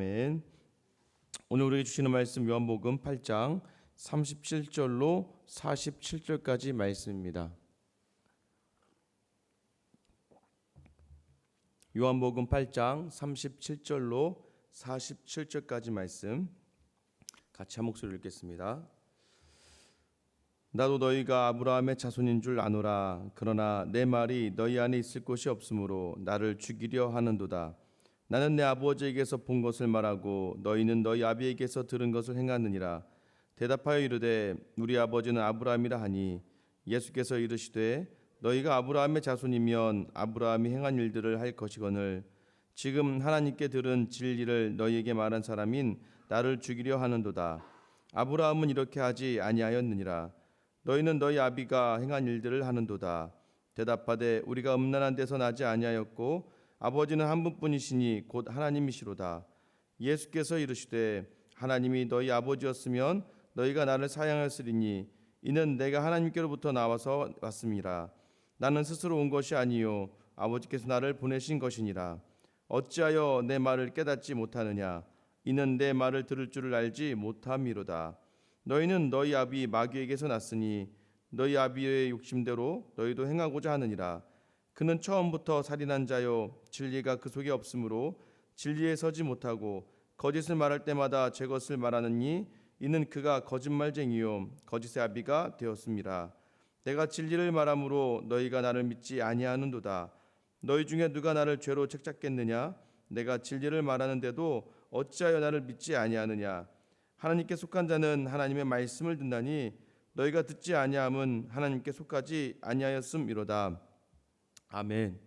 아멘. 오늘 우리에게 주시는 말씀 요한복음 8장 37절로 47절까지 말씀입니다. 요한복음 8장 37절로 47절까지 말씀 같이 한 목소리로 읽겠습니다. 나도 너희가 아브라함의 자손인 줄 아노라. 그러나 내 말이 너희 안에 있을 곳이 없으므로 나를 죽이려 하는도다. 나는 내 아버지에게서 본 것을 말하고 너희는 너희 아비에게서 들은 것을 행하느니라. 대답하여 이르되 우리 아버지는 아브라함이라 하니 예수께서 이르시되 너희가 아브라함의 자손이면 아브라함이 행한 일들을 할 것이거늘 지금 하나님께 들은 진리를 너희에게 말한 사람인 나를 죽이려 하는도다. 아브라함은 이렇게 하지 아니하였느니라. 너희는 너희 아비가 행한 일들을 하는도다. 대답하되 우리가 음란한 데서 나지 아니하였고 아버지는 한 분뿐이시니 곧 하나님이시로다. 예수께서 이르시되 하나님이 너희 아버지였으면 너희가 나를 사랑하였으리니 이는 내가 하나님께로부터 나와서 왔음이라. 나는 스스로 온 것이 아니요 아버지께서 나를 보내신 것이니라. 어찌하여 내 말을 깨닫지 못하느냐. 이는 내 말을 들을 줄을 알지 못함이로다. 너희는 너희 아비 마귀에게서 났으니 너희 아비의 욕심대로 너희도 행하고자 하느니라. 그는 처음부터 살인한 자요 진리가 그 속에 없으므로 진리에 서지 못하고 거짓을 말할 때마다 제 것을 말하느니 이는 그가 거짓말쟁이요 거짓의 아비가 되었음이라. 내가 진리를 말함으로 너희가 나를 믿지 아니하는도다. 너희 중에 누가 나를 죄로 책잡겠느냐. 내가 진리를 말하는데도 어찌하여 나를 믿지 아니하느냐. 하나님께 속한 자는 하나님의 말씀을 듣나니 너희가 듣지 아니함은 하나님께 속하지 아니하였음이로다. 아멘.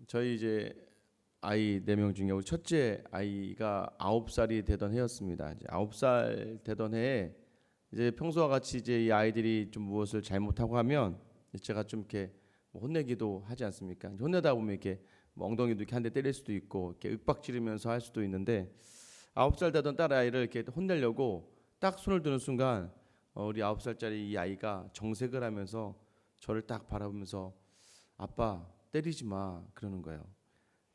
저희 이제 아이 4명 중에 우리 첫째 아이가 9살이 되던 해였습니다. 이제 9살 되던 해에 이제 평소와 같이 이제 이 아이들이 좀 무엇을 잘못하고 하면 제가 좀 이렇게 혼내기도 하지 않습니까? 혼내다 보면 이렇게 엉덩이도 이렇게 한 대 때릴 수도 있고 이렇게 윽박지르면서 할 수도 있는데 9살 되던 딸 아이를 이렇게 혼내려고 딱 손을 드는 순간 우리 9살짜리 이 아이가 정색을 하면서 저를 딱 바라보면서 아빠 때리지 마 그러는 거예요.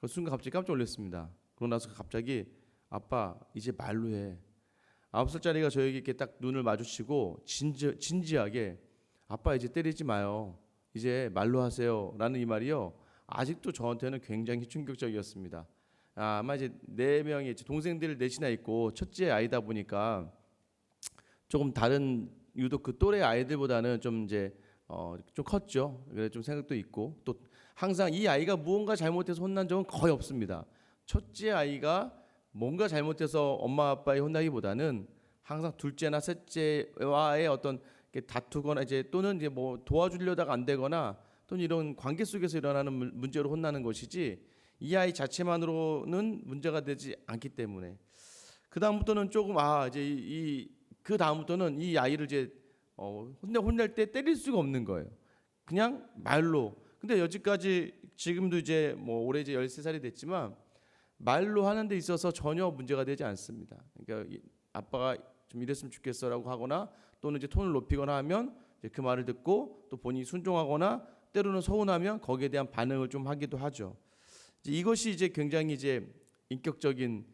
그 순간 갑자기 깜짝 놀랐습니다. 그러고 나서 갑자기 아빠 이제 말로 해. 9살짜리가 저에게 이렇게 딱 눈을 마주치고 진지하게 아빠 이제 때리지 마요. 이제 말로 하세요. 라는 이 말이요. 아직도 저한테는 굉장히 충격적이었습니다. 아마 이제 4명이 동생들 넷이나 있고 첫째 아이다 보니까 조금 다른 유독 그 또래 아이들보다는 좀 이제 좀 컸죠. 그래 좀 생각도 있고 또 항상 이 아이가 무언가 잘못해서 혼난 적은 거의 없습니다. 첫째 아이가 뭔가 잘못해서 엄마 아빠의 혼나기보다는 항상 둘째나 셋째와의 어떤 다투거나 이제 또는 이제 뭐 도와주려다가 안 되거나 또는 이런 관계 속에서 일어나는 문제로 혼나는 것이지 이 아이 자체만으로는 문제가 되지 않기 때문에 그 다음부터는 조금 이제 그 다음부터는 이 아이를 이제 혼낼 때 때릴 수가 없는 거예요. 그냥 말로. 근데 여지까지 지금도 이제 뭐 올해 이제 13살이 됐지만 말로 하는 데 있어서 전혀 문제가 되지 않습니다. 그러니까 아빠가 좀 이랬으면 좋겠어라고 하거나 또는 이제 톤을 높이거나 하면 이제 그 말을 듣고 또 본인이 순종하거나 때로는 서운하면 거기에 대한 반응을 좀 하기도 하죠. 이것이 이제 굉장히 이제 인격적인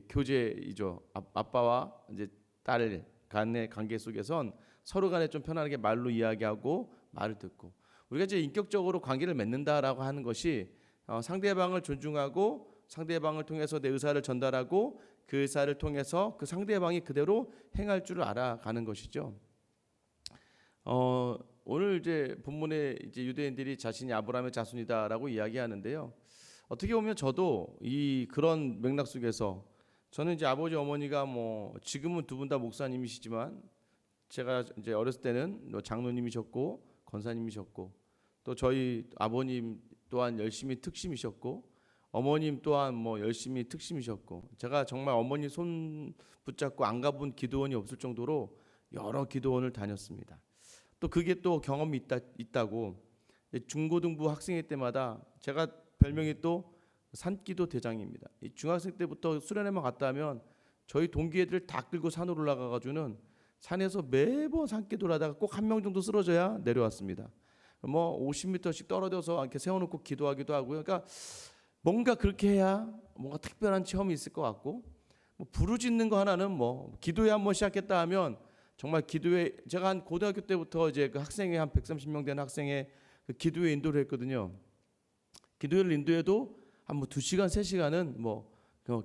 교제이죠. 아빠와 이제 딸 간의 관계 속에선 서로 간에 좀 편안하게 말로 이야기하고 말을 듣고 우리가 이제 인격적으로 관계를 맺는다라고 하는 것이 상대방을 존중하고 상대방을 통해서 내 의사를 전달하고 그 의사를 통해서 그 상대방이 그대로 행할 줄을 알아가는 것이죠. 오늘 이제 본문에 이제 유대인들이 자신이 아브라함의 자손이다라고 이야기하는데요. 어떻게 보면 저도 그런 맥락 속에서 저는 이제 아버지 어머니가 뭐 지금은 두 분 다 목사님이시지만 제가 이제 어렸을 때는 장로님이셨고 권사님이셨고 또 저희 아버님 또한 열심히 특심이셨고 어머님 또한 뭐 열심히 특심이셨고 제가 정말 어머니 손 붙잡고 안 가본 기도원이 없을 정도로 여러 기도원을 다녔습니다. 또 그게 또 경험이 있다고 중고등부 학생회 때마다 제가 별명이 또 산기도 대장입니다. 중학생 때부터 수련회만 갔다 하면 저희 동기 애들 다 끌고 산으로 올라가가지고는 산에서 매번 산기도를 하다가 꼭 한 명 정도 쓰러져야 내려왔습니다. 뭐 50m씩 떨어져서 이렇게 세워놓고 기도하기도 하고요. 그러니까 뭔가 그렇게 해야 뭔가 특별한 체험이 있을 것 같고, 뭐 부르짖는 거 하나는 뭐 기도회 한번 시작했다 하면 정말 기도회, 제가 한 고등학교 때부터 이제 그 학생회 한 130명 되는 학생회 그 기도회 인도를 했거든요. 기도회를 인도해도 한 뭐 2시간 3시간은 뭐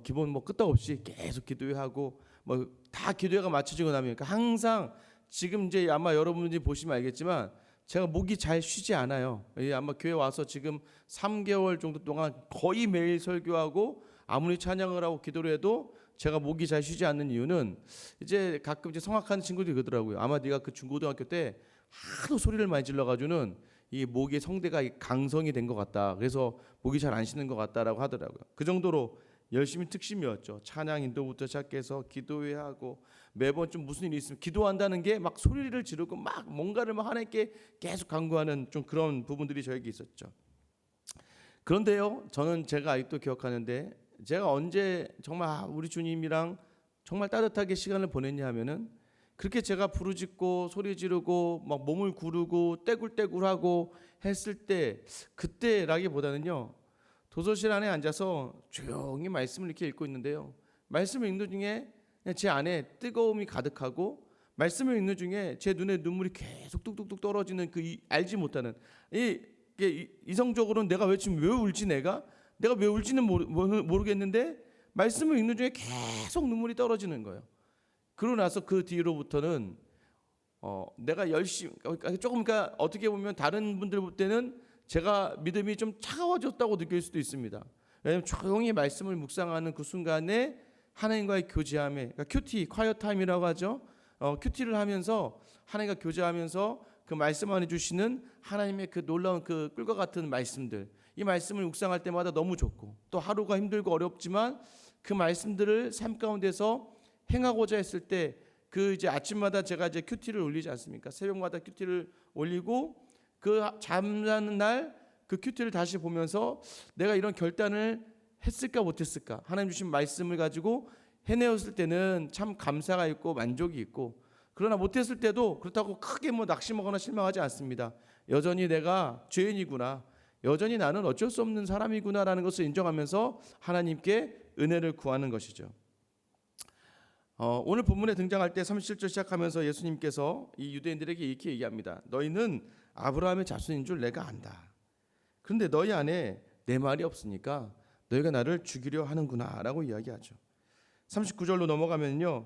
기본 뭐 끄떡없이 계속 기도회하고 뭐 다 기도회가 맞춰지고 나면, 그러니까 항상 지금 이제 아마 여러분들이 보시면 알겠지만 제가 목이 잘 쉬지 않아요. 아마 교회 와서 지금 3개월 정도 동안 거의 매일 설교하고 아무리 찬양을 하고 기도를 해도 제가 목이 잘 쉬지 않는 이유는, 이제 가끔 이제 성악하는 친구들이 그러더라고요. 아마 네가 그 중고등학교 때 하도 소리를 많이 질러가지고는 이 목의 성대가 강성이 된 것 같다. 그래서 목이 잘 안 쉬는 것 같다라고 하더라고요. 그 정도로 열심히 특심이었죠. 찬양 인도부터 시작해서 기도회하고 매번 좀 무슨 일이 있으면 기도한다는 게 막 소리를 지르고 막 뭔가를 막 하나님께 계속 간구하는 좀 그런 부분들이 저에게 있었죠. 그런데요, 저는 제가 아직도 기억하는데, 제가 언제 정말 우리 주님이랑 정말 따뜻하게 시간을 보냈냐 하면은, 그렇게 제가 부르짖고 소리 지르고 막 몸을 구르고 떼굴떼굴하고 했을 때, 그때라기보다는요, 도서실 안에 앉아서 조용히 말씀을 이렇게 읽고 있는데요, 말씀을 읽는 중에 제 안에 뜨거움이 가득하고, 말씀을 읽는 중에 제 눈에 눈물이 계속 뚝뚝뚝 떨어지는 그 알지 못하는, 이성적으로는 내가 지금 왜 울지, 내가 왜 울지는 모르겠는데 말씀을 읽는 중에 계속 눈물이 떨어지는 거예요. 그러고 나서 그 뒤로부터는 내가 열심히 조금, 그러니까 어떻게 보면 다른 분들 볼 때는 제가 믿음이 좀 차가워졌다고 느낄 수도 있습니다. 왜냐하면 조용히 말씀을 묵상하는 그 순간에 하나님과의 교제함에, 그러니까 큐티, 콰이어 타임이라고 하죠. 큐티를 하면서 하나님과 교제하면서 그 말씀 안에 주시는 하나님의 그 놀라운 그 꿀과 같은 말씀들, 이 말씀을 묵상할 때마다 너무 좋고, 또 하루가 힘들고 어렵지만 그 말씀들을 삶 가운데서 행하고자 했을 때, 그 이제 아침마다 제가 이제 큐티를 올리지 않습니까? 새벽마다 큐티를 올리고 그 잠자는 날 그 큐티를 다시 보면서 내가 이런 결단을 했을까 못했을까, 하나님 주신 말씀을 가지고 해내었을 때는 참 감사가 있고 만족이 있고, 그러나 못했을 때도 그렇다고 크게 뭐 낙심하거나 실망하지 않습니다. 여전히 내가 죄인이구나, 여전히 나는 어쩔 수 없는 사람이구나라는 것을 인정하면서 하나님께 은혜를 구하는 것이죠. 오늘 본문에 등장할 때 37절 시작하면서 예수님께서 이 유대인들에게 이렇게 얘기합니다. 너희는 아브라함의 자손인 줄 내가 안다. 그런데 너희 안에 내 말이 없으니까 너희가 나를 죽이려 하는구나 라고 이야기하죠. 39절로 넘어가면요,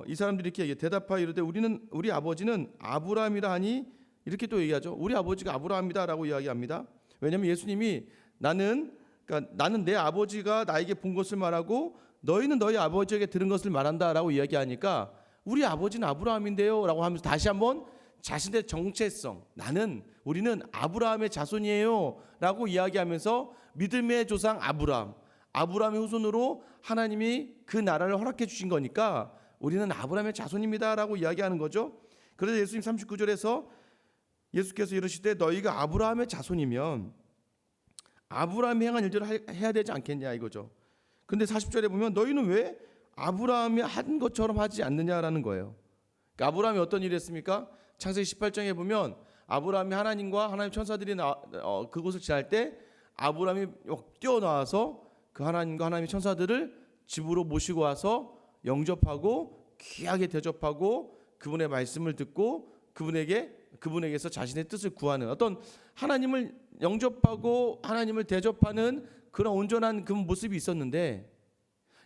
이 사람들이 이렇게 얘기해. 대답하여 이르되 우리 아버지는 아브라함이라 하니, 이렇게 또 얘기하죠. 우리 아버지가 아브라함이다 라고 이야기합니다. 왜냐하면 예수님이 나는 내 아버지가 나에게 본 것을 말하고 너희는 너희 아버지에게 들은 것을 말한다 라고 이야기하니까, 우리 아버지는 아브라함인데요 라고 하면서 다시 한번 자신의 정체성, 우리는 아브라함의 자손이에요 라고 이야기하면서 믿음의 조상 아브라함의 후손으로 하나님이 그 나라를 허락해 주신 거니까 우리는 아브라함의 자손입니다 라고 이야기하는 거죠. 그래서 예수님 39절에서 예수께서 이르시되 너희가 아브라함의 자손이면 아브라함이 행한 일들을 해야 되지 않겠냐 이거죠. 근데 40절에 보면 너희는 왜 아브라함이 한 것처럼 하지 않느냐라는 거예요. 그러니까 아브라함이 어떤 일을 했습니까? 창세기 18장에 보면 아브라함이 하나님과 하나님 천사들이 그곳을 지날 때 아브라함이 뛰어나와서 그 하나님과 하나님의 천사들을 집으로 모시고 와서 영접하고 귀하게 대접하고 그분의 말씀을 듣고 그분에게서 자신의 뜻을 구하는, 어떤 하나님을 영접하고 하나님을 대접하는 그런 온전한 그 모습이 있었는데,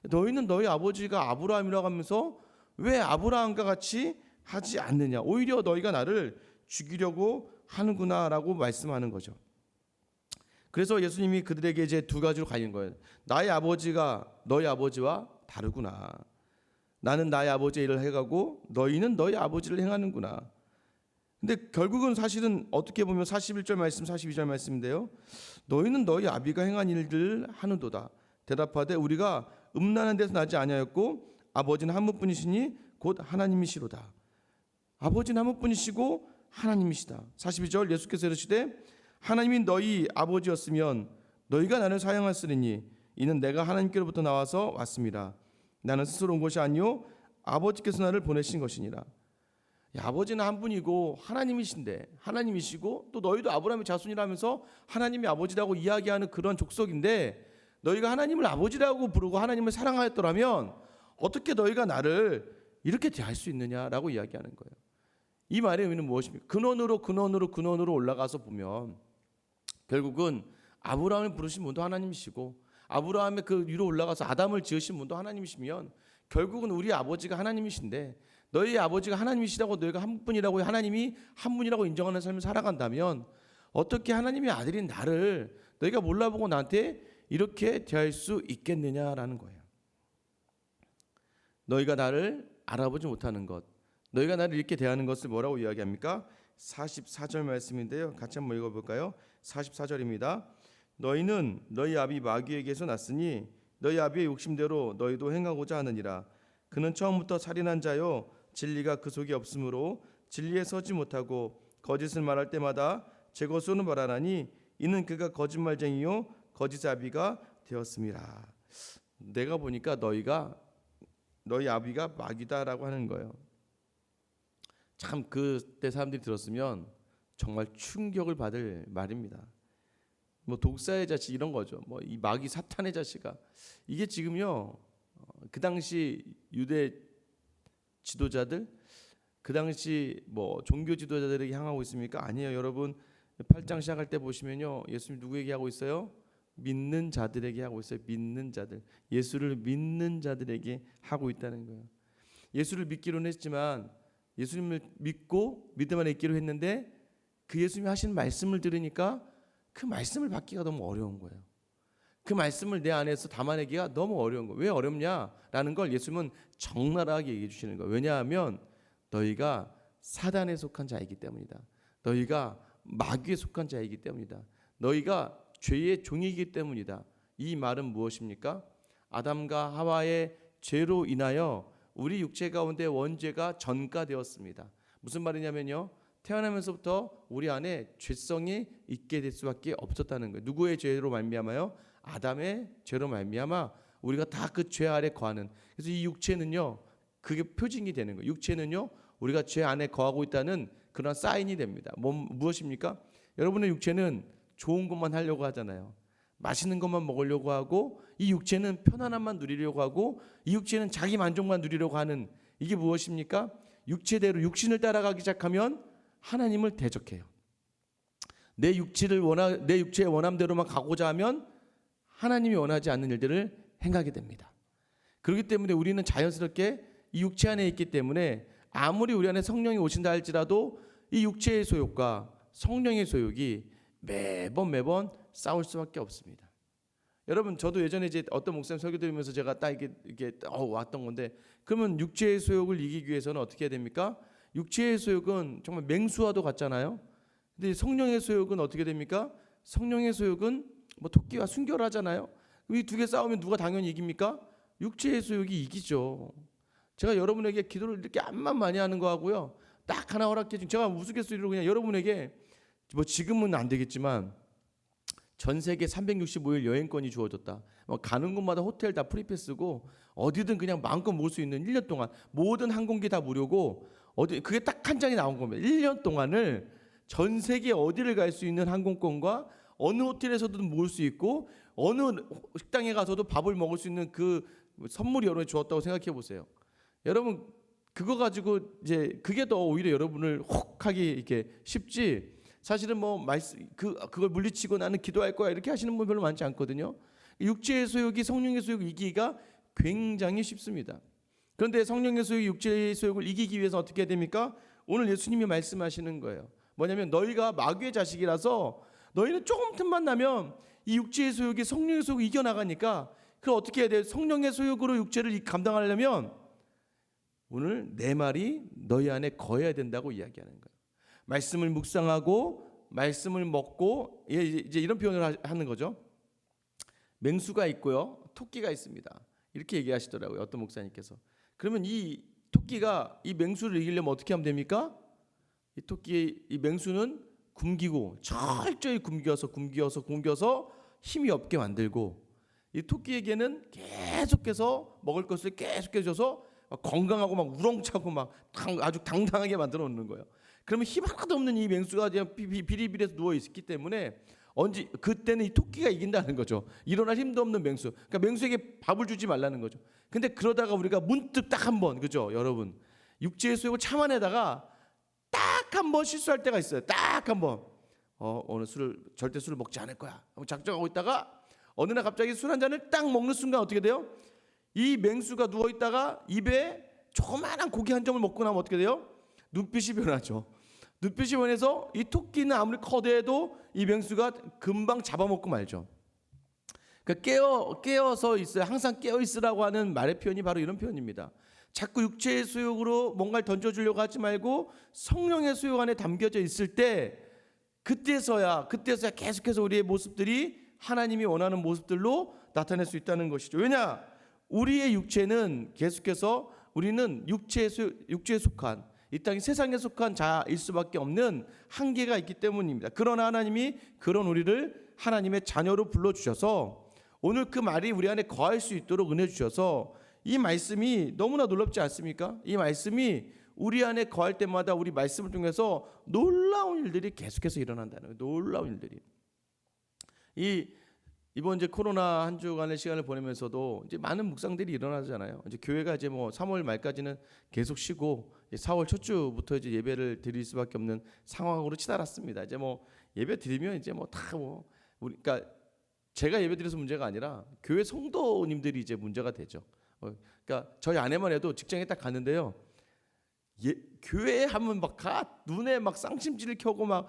너희는 너희 아버지가 아브라함이라고 하면서 왜 아브라함과 같이 하지 않느냐, 오히려 너희가 나를 죽이려고 하는구나라고 말씀하는 거죠. 그래서 예수님이 그들에게 이제 두 가지로 갈린 거예요. 나의 아버지가 너희 아버지와 다르구나. 나는 나의 아버지의 일을 해가고 너희는 너희 아버지를 행하는구나. 근데 결국은 사실은 어떻게 보면 41절 말씀 42절 말씀인데요, 너희는 너희 아비가 행한 일들을 하는도다. 대답하되 우리가 음란한 데서 나지 아니하였고 아버지는 한 분이시니 곧 하나님이시로다. 아버지는 한 분이시고 하나님이시다. 42절 예수께서 이르시되 하나님이 너희 아버지였으면 너희가 나를 사랑하였으리니 이는 내가 하나님께로부터 나와서 왔습니다. 나는 스스로 온 것이 아니요 아버지께서 나를 보내신 것이니라. 아버지는 한 분이고 하나님이신데, 하나님이시고 또 너희도 아브라함의 자손이라면서 하나님이 아버지라고 이야기하는 그런 족속인데, 너희가 하나님을 아버지라고 부르고 하나님을 사랑하였더라면 어떻게 너희가 나를 이렇게 대할 수 있느냐라고 이야기하는 거예요. 이 말의 의미는 무엇입니까? 근원으로 올라가서 보면 결국은 아브라함을 부르신 분도 하나님이시고, 아브라함의 그 위로 올라가서 아담을 지으신 분도 하나님이시면, 결국은 우리 아버지가 하나님이신데, 너희 아버지가 하나님이시라고 너희가 한 분이라고, 하나님이 한 분이라고 인정하는 삶을 살아간다면 어떻게 하나님의 아들인 나를 너희가 몰라보고 나한테 이렇게 대할 수 있겠느냐라는 거예요. 너희가 나를 알아보지 못하는 것, 너희가 나를 이렇게 대하는 것을 뭐라고 이야기합니까? 44절 말씀인데요, 같이 한번 읽어볼까요? 44절입니다. 너희는 너희 아비 마귀에게서 났으니 너희 아비의 욕심대로 너희도 행하고자 하느니라. 그는 처음부터 살인한 자요, 진리가 그 속에 없으므로 진리에 서지 못하고 거짓을 말할 때마다 제 것으로 말하나니 이는 그가 거짓말쟁이요 거짓 아비가 되었습니다. 내가 보니까 너희 아비가 마귀다라고 하는 거예요. 참 그때 사람들이 들었으면 정말 충격을 받을 말입니다. 뭐 독사의 자식 이런 거죠. 뭐 이 마귀 사탄의 자식아. 이게 지금요, 그 당시 유대 지도자들, 그 당시 뭐 종교 지도자들에게 향하고 있습니까? 아니에요. 여러분 8장 시작할 때 보시면요, 예수님 누구에게 하고 있어요? 믿는 자들에게 하고 있어요. 믿는 자들, 예수를 믿는 자들에게 하고 있다는 거예요. 예수를 믿기로는 했지만, 예수님을 믿고 믿음 안에 있기로 했는데, 그 예수님이 하신 말씀을 들으니까 그 말씀을 받기가 너무 어려운 거예요. 그 말씀을 내 안에서 담아내기가 너무 어려운 거예요. 왜 어렵냐라는 걸 예수님은 적나라하게 얘기해 주시는 거예요. 왜냐하면 너희가 사단에 속한 자이기 때문이다. 너희가 마귀에 속한 자이기 때문이다. 너희가 죄의 종이기 때문이다. 이 말은 무엇입니까? 아담과 하와의 죄로 인하여 우리 육체 가운데 원죄가 전가되었습니다. 무슨 말이냐면요, 태어나면서부터 우리 안에 죄성이 있게 될 수밖에 없었다는 거예요. 누구의 죄로 말미암아요? 아담의 죄로 말미암아 우리가 다 그 죄 아래 거하는. 그래서 이 육체는요, 그게 표징이 되는 거예요. 육체는요, 우리가 죄 안에 거하고 있다는 그런 사인이 됩니다. 무엇입니까? 여러분의 육체는 좋은 것만 하려고 하잖아요. 맛있는 것만 먹으려고 하고, 이 육체는 편안함만 누리려고 하고, 이 육체는 자기 만족만 누리려고 하는, 이게 무엇입니까? 육체대로 육신을 따라가기 시작하면 하나님을 대적해요. 내 육체의 원함대로만 가고자 하면 하나님이 원하지 않는 일들을 행하게 됩니다. 그렇기 때문에 우리는 자연스럽게 이 육체 안에 있기 때문에 아무리 우리 안에 성령이 오신다 할지라도 이 육체의 소욕과 성령의 소욕이 매번 싸울 수밖에 없습니다. 여러분, 저도 예전에 이제 어떤 목사님 설교 들으면서 제가 딱 이게 왔던 건데, 그러면 육체의 소욕을 이기기 위해서는 어떻게 해야 됩니까? 육체의 소욕은 정말 맹수와도 같잖아요. 근데 성령의 소욕은 어떻게 됩니까? 성령의 소욕은 뭐 토끼와 순결하잖아요. 이 두 개 싸우면 누가 당연히 이깁니까? 육체의 소욕이 이기죠. 제가 여러분에게 기도를 이렇게 암만 많이 하는 거하고요, 딱 하나 허락해 준, 제가 우스갯소리로 그냥 여러분에게, 뭐 지금은 안 되겠지만 전 세계 365일 여행권이 주어졌다. 가는 곳마다 호텔 다 프리패스고 어디든 그냥 마음껏 모을 수 있는 1년 동안 모든 항공기 다 무료고, 그게 딱 한 장이 나온 겁니다. 1년 동안을 전 세계 어디를 갈 수 있는 항공권과 어느 호텔에서도 모을 수 있고 어느 식당에 가서도 밥을 먹을 수 있는 그 선물이 여러분이 주었다고 생각해 보세요. 여러분, 그거 가지고 이제 그게 더 오히려 여러분을 혹하기 이렇게 쉽지, 사실은 뭐 그걸 물리치고 나는 기도할 거야 이렇게 하시는 분 별로 많지 않거든요. 육체의 소욕이 성령의 소욕을 이기기가 굉장히 쉽습니다. 그런데 성령의 소욕이 육체의 소욕을 이기기 위해서 어떻게 해야 됩니까? 오늘 예수님이 말씀하시는 거예요. 뭐냐면 너희가 마귀의 자식이라서 너희는 조금 틈만 나면 이 육체의 소욕이 성령의 소욕을 이겨나가니까, 그럼 어떻게 해야 돼요? 성령의 소욕으로 육체를 감당하려면 오늘 내 말이 너희 안에 거해야 된다고 이야기하는 거예요. 말씀을 묵상하고 말씀을 먹고, 이제 이런 표현을 하는 거죠. 맹수가 있고요, 토끼가 있습니다. 이렇게 얘기하시더라고요, 어떤 목사님께서. 그러면 이 토끼가 이 맹수를 이기려면 어떻게 하면 됩니까? 이 맹수는 굶기고 철저히 굶겨서 힘이 없게 만들고, 이 토끼에게는 계속해서 먹을 것을 계속해 줘서 막 건강하고 막 우렁차고 막 아주 당당하게 만들어 놓는 거예요. 그러면 힘 하나도 없는 이 맹수가 그냥 비리비리해서 누워 있기 때문에 언제 그때는 이 토끼가 이긴다는 거죠. 일어날 힘도 없는 맹수. 그러니까 맹수에게 밥을 주지 말라는 거죠. 근데 그러다가 우리가 문득 딱 한 번, 그죠, 여러분, 육체의 수욕을 참아내다가 딱 한 번 실수할 때가 있어요. 딱 한 번. 오늘 절대 술을 먹지 않을 거야 하고 작정하고 있다가 어느 날 갑자기 술 한 잔을 딱 먹는 순간 어떻게 돼요? 이 맹수가 누워 있다가 입에 조그마한 고기 한 점을 먹고 나면 어떻게 돼요? 눈빛이 변하죠. 눈빛이 변해서 이 토끼는 아무리 커대도 이 맹수가 금방 잡아먹고 말죠. 그러니까 깨어서 있어요. 항상 깨어 있으라고 하는 말의 표현이 바로 이런 표현입니다. 자꾸 육체의 수욕으로 뭔가를 던져주려고 하지 말고 성령의 수욕 안에 담겨져 있을 때 그때서야 계속해서 우리의 모습들이 하나님이 원하는 모습들로 나타낼 수 있다는 것이죠. 왜냐? 우리의 육체는 계속해서 우리는 육체에 속한 이 땅이 세상에 속한 자일 수밖에 없는 한계가 있기 때문입니다. 그러나 하나님이 그런 우리를 하나님의 자녀로 불러주셔서 오늘 그 말이 우리 안에 거할 수 있도록 은혜 주셔서 이 말씀이 너무나 놀랍지 않습니까? 이 말씀이 우리 안에 거할 때마다 우리 말씀을 통해서 놀라운 일들이 계속해서 일어난다는 거예요. 놀라운 일들이. 이번 이제 코로나 한 주간의 시간을 보내면서도 이제 많은 묵상들이 일어나잖아요. 이제 교회가 이제 뭐 3월 말까지는 계속 쉬고 4월 첫 주부터 이제 예배를 드릴 수밖에 없는 상황으로 치달았습니다. 이제 뭐 예배 드리면 이제 뭐 다 뭐 우리 그러니까 제가 예배 드려서 문제가 아니라 교회 성도님들이 이제 문제가 되죠. 그러니까 저희 아내만 해도 직장에 딱 갔는데요. 교회 하면 막 눈에 막 쌍심지를 켜고 막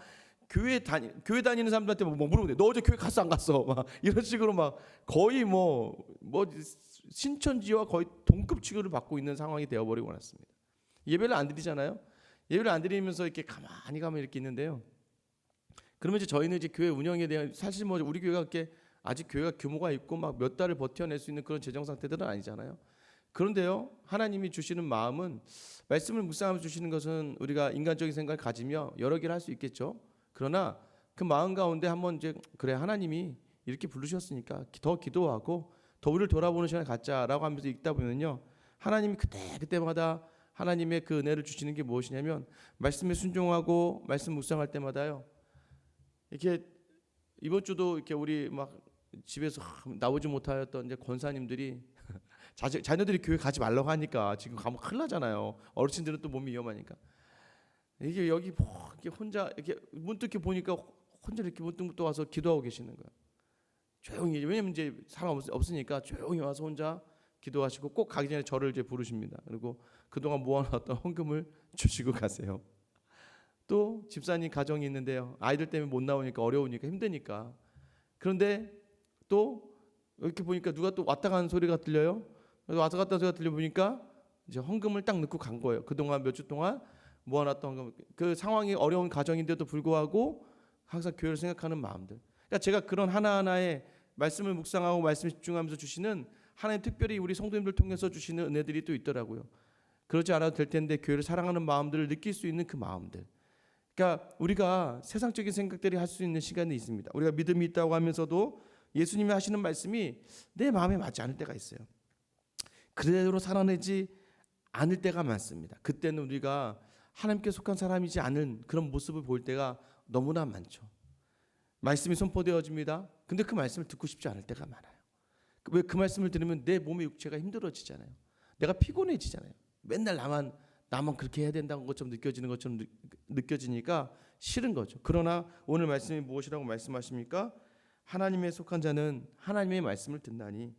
교회 다니는 사람들한테 뭐 물어보는데 너 어제 교회 갔어 안 갔어 막 이런 식으로 막 거의 뭐 신천지와 거의 동급 취급을 받고 있는 상황이 되어버리고 났습니다. 예배를 안 드리잖아요. 예배를 안 드리면서 이렇게 가만히 가면 이렇게 있는데요. 그러면 이제 저희는 이제 교회 운영에 대한 사실 뭐 우리 교회가 그렇게 아직 교회가 규모가 있고 막 몇 달을 버텨낼 수 있는 그런 재정 상태들은 아니잖아요. 그런데요, 하나님이 주시는 마음은 말씀을 묵상하면서 주시는 것은 우리가 인간적인 생각을 가지며 여러 개를 할 수 있겠죠. 그러나 그 마음 가운데 한번 이제 그래 하나님이 이렇게 부르셨으니까 더 기도하고 더 우리를 돌아보는 시간을 갖자라고 하면서 읽다 보면요, 하나님이 그때마다 하나님의 그 은혜를 주시는 게 무엇이냐면 말씀에 순종하고 말씀 묵상할 때마다요, 이렇게 이번 주도 이렇게 우리 막 집에서 나오지 못하였던 이제 권사님들이 자녀들이 교회 가지 말라고 하니까 지금 가면 큰일 나잖아요. 어르신들은 또 몸이 위험하니까. 이게 여기 뭐 이렇게 혼자 이렇게 문득 이렇게 보니까 혼자 이렇게 문득 와서 기도하고 계시는 거예요. 조용히. 왜냐면 이제 사람 없으니까 조용히 와서 혼자 기도하시고 꼭 가기 전에 저를 이제 부르십니다. 그리고 그동안 모아놨던 헌금을 주시고 가세요. 또 집사님 가정이 있는데요. 아이들 때문에 못 나오니까 어려우니까 힘드니까. 그런데 또 이렇게 보니까 누가 또 왔다 가는 소리가 들려요. 그래서 왔다 갔다 소리가 들려보니까 이제 헌금을 딱 넣고 간 거예요. 그동안 몇 주 동안 모아놨던 헌금. 그 상황이 어려운 가정인데도 불구하고 항상 교회를 생각하는 마음들. 그러니까 제가 그런 하나하나의 말씀을 묵상하고 말씀에 집중하면서 주시는 하나님 특별히 우리 성도님들 통해서 주시는 은혜들이 또 있더라고요. 그러지 않아도 될 텐데 교회를 사랑하는 마음들을 느낄 수 있는 그 마음들. 그러니까 우리가 세상적인 생각들이 할 수 있는 시간이 있습니다. 우리가 믿음이 있다고 하면서도 예수님이 하시는 말씀이 내 마음에 맞지 않을 때가 있어요. 그대로 살아내지 않을 때가 많습니다. 그때는 우리가 하나님께 속한 사람이지 않은 그런 모습을 볼 때가 너무나 많죠. 말씀이 선포되어집니다. 근데 그 말씀을 듣고 싶지 않을 때가 많아요. 왜 그 말씀을 들으면 내 몸의 육체가 힘들어지잖아요. 내가 피곤해지잖아요. 맨날 나만 그렇게 해야 된다는 것처럼 느껴지는 것처럼 느껴지니까 싫은 거죠. 그러나 오늘 말씀이 무엇이라고 말씀하십니까? 하나님에 속한 자는 하나님의 말씀을 듣나니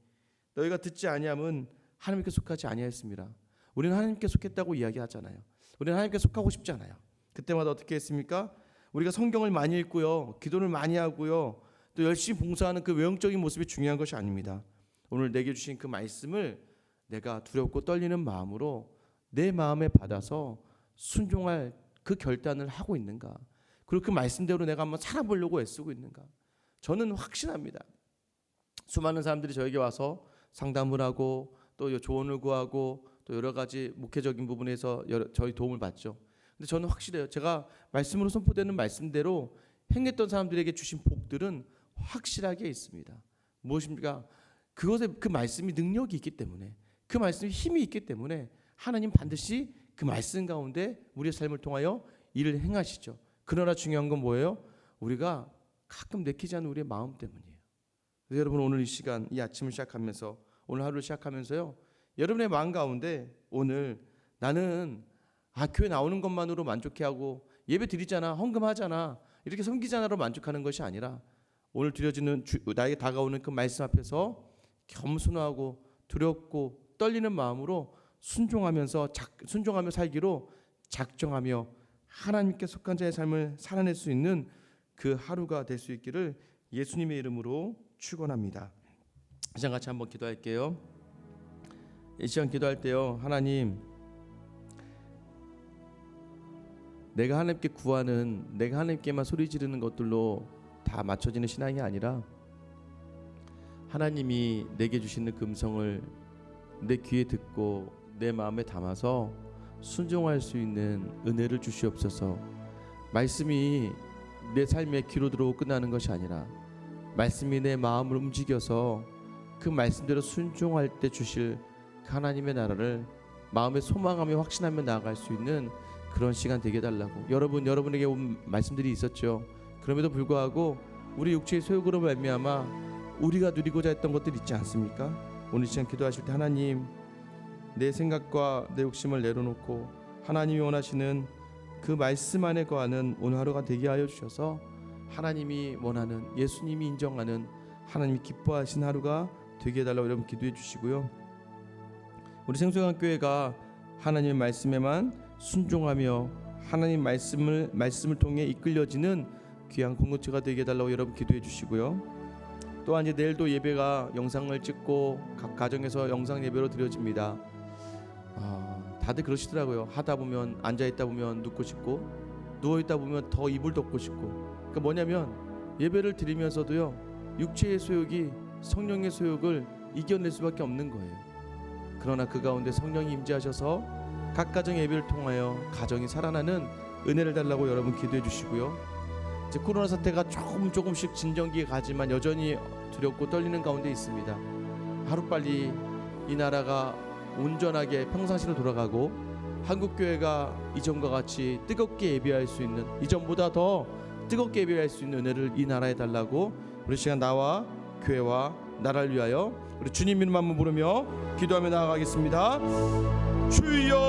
너희가 듣지 아니함은 하나님께 속하지 아니하였습니다. 우리는 하나님께 속했다고 이야기하잖아요. 우리는 하나님께 속하고 싶지 않아요. 그때마다 어떻게 했습니까? 우리가 성경을 많이 읽고요, 기도를 많이 하고요, 또 열심히 봉사하는 그 외형적인 모습이 중요한 것이 아닙니다. 오늘 내게 주신 그 말씀을 내가 두렵고 떨리는 마음으로 내 마음에 받아서 순종할 그 결단을 하고 있는가? 그리고 그 말씀대로 내가 한번 살아보려고 애쓰고 있는가? 저는 확신합니다. 수많은 사람들이 저에게 와서 상담을 하고 또 조언을 구하고 또 여러 가지 목회적인 부분에서 저희 도움을 받죠. 근데 저는 확실해요. 제가 말씀으로 선포되는 말씀대로 행했던 사람들에게 주신 복들은 확실하게 있습니다. 무엇입니까? 그 말씀이 능력이 있기 때문에, 그 말씀이 힘이 있기 때문에 하나님 반드시 그 말씀 가운데 우리의 삶을 통하여 일을 행하시죠. 그러나 중요한 건 뭐예요? 우리가 가끔 내키지 않는 우리의 마음 때문이에요. 그래서 여러분 오늘 이 시간, 이 아침을 시작하면서, 오늘 하루를 시작하면서요, 여러분의 마음 가운데 오늘 나는 교회 나오는 것만으로 만족해하고 예배 드리잖아, 헌금하잖아, 이렇게 섬기잖아로 만족하는 것이 아니라 오늘 드려지는 나에게 다가오는 그 말씀 앞에서 겸손하고 두렵고 떨리는 마음으로 순종하며 살기로 작정하며 하나님께 속한 자의 삶을 살아낼 수 있는 그 하루가 될 수 있기를 예수님의 이름으로 축원합니다. 이 시간 같이 한번 기도할게요. 이 시간 기도할 때요, 하나님, 내가 하나님께 구하는, 내가 하나님께만 소리 지르는 것들로 다 맞춰지는 신앙이 아니라 하나님이 내게 주시는 그 음성을 내 귀에 듣고 내 마음에 담아서 순종할 수 있는 은혜를 주시옵소서. 말씀이 내 삶의 귀로 들어오고 끝나는 것이 아니라 말씀이 내 마음을 움직여서 그 말씀대로 순종할 때 주실 하나님의 나라를 마음에 소망하며 확신하며 나아갈 수 있는 그런 시간 되게 해달라고. 여러분에게 온 말씀들이 있었죠. 그럼에도 불구하고 우리 육체의 소욕으로 말미암아 우리가 누리고자 했던 것들 있지 않습니까? 오늘 시간 기도하실 때 하나님, 내 생각과 내 욕심을 내려놓고 하나님이 원하시는 그 말씀 안에 거하는 오늘 하루가 되게 하여 주셔서 하나님이 원하는, 예수님이 인정하는, 하나님이 기뻐하신 하루가 되게 해달라고 여러분 기도해 주시고요. 우리 생수강교회가 하나님의 말씀에만 순종하며 하나님 말씀을 통해 이끌려지는 귀한 공동체가 되게 해달라고 여러분 기도해 주시고요. 또한 이제 내일도 예배가 영상을 찍고 각 가정에서 영상 예배로 드려집니다. 다들 그러시더라고요. 하다 보면, 앉아있다 보면 눕고 싶고, 누워있다 보면 더 이불 덮고 싶고. 그러니까 뭐냐면 예배를 드리면서도요, 육체의 소욕이 성령의 소욕을 이겨낼 수밖에 없는 거예요. 그러나 그 가운데 성령이 임재하셔서 각 가정의 예배를 통하여 가정이 살아나는 은혜를 달라고 여러분 기도해 주시고요. 이제 코로나 사태가 조금씩 진정기에 가지만 여전히 두렵고 떨리는 가운데 있습니다. 하루빨리 이 나라가 온전하게 평상시로 돌아가고 한국교회가 이전과 같이 뜨겁게 예배할 수 있는, 이전보다 더 뜨겁게 예배할 수 있는 은혜를 이 나라에 달라고 우리 시간 나와 교회와 나라를 위하여 우리 주님 이름 한번 부르며 기도하며 나아가겠습니다. 주여.